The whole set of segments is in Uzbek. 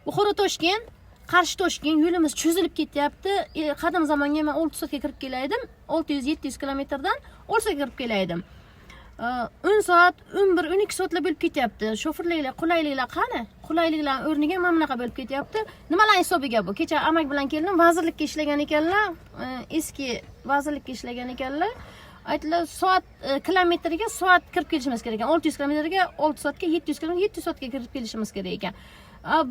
Buxoro Toshkent, Qarshi Toshkent yo'limiz cho'zilib ketyapti. Qadim zamonga men 6 soatga kirib kelaydim. 600-700 kilometrdan 6 soatga kirib kelaydim. 10 soat, 11, 12 soatlar bo'lib ketyapti. Shoferlarga qulayliklar qani? Qulayliklar o'rniga mana bunaqa bo'lib ketyapti. Nimalar hisobiga bu? Kecha amak bilan keldim, vazirlikka ishlagan ekanlar, eski vazirlikka ishlagan ekanlar. Aytdilar, soat kilometriga soat kirib kelishimiz kerak ekan. 600 kilometrga 6 soatga, 700 kilometrga 700 soatga kirib kelishimiz kerak ekan.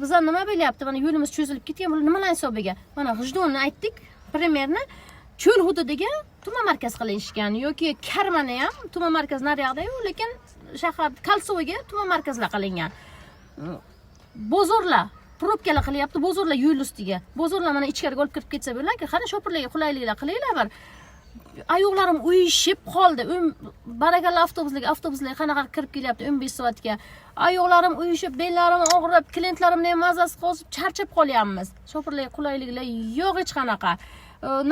Bizlar nima bo'lyapti? Mana yo'limiz cho'zilib ketgan, bu nimalar hisobiga? Mana G'ijdonni aytdik, primerni cho'l hududiga tuman markaz qilishgan yoki Karmani ham tuman markaz naryoqda-yu, lekin shahar Kalsoviga tuman markazlar qilingan. Bozorlar probkalar qilyapti, bozorlar yo'l ustiga. Bozorlar mana ichkariga olib kirib ketsa bo'larki, qani shoferlarga qulayliklar qilinglar bir. Oyoqlarim uyishib qoldi. Barakalla avtobuslarga qanaqa kirib kelyapti 15 soatga. Oyoqlarim uyishib, bellarim og'rib, klientlarimning ham mazasi qozib, charchab qolyapmiz. Shoferlarga qulayliklar yo'q hech qanaqa.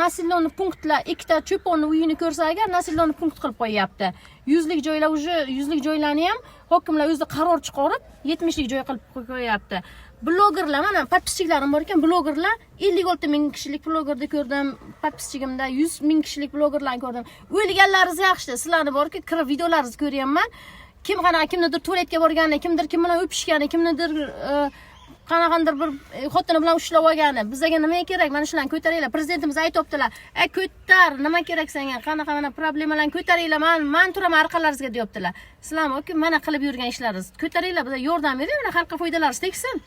Nasillonni punktlar, ikkita cho'ponni uyini ko'rsa agar nasillonni punkt qilib qo'yapti. 100lik joylar уже 100lik joylarni ham hokimlar o'zida qaror chiqarib 70lik joy qilib qo'yapti. Blogerlar, mana podpischiklarim bor ekan, blogerlar 56 ming kishilik blogerda ko'rdim, podpischigimda 100 ming kishilik blogerlarni ko'rdim. O'lganlaringiz yaxshi, sizlarni borki, kirib videolaringizni ko'ryapman. Kimnidir tualetga borgani, kimdir kim bilan o'pishgani, kimnidir qanaqandir bir xotini bilan ushlab olgani, bizga nima kerak? Mana shularni ko'taringlar. Prezidentimiz aytibdilar. Ko'tar, nima kerak senga? Qanaqa mana problemalarni ko'taringlar. Men turaman orqalaringizga deyaptilar. Sizlar mana qilib yurgan ishlaringiz. Ko'taringlar, bizga yordam bering, xalqqa foydalaringiz tegsin.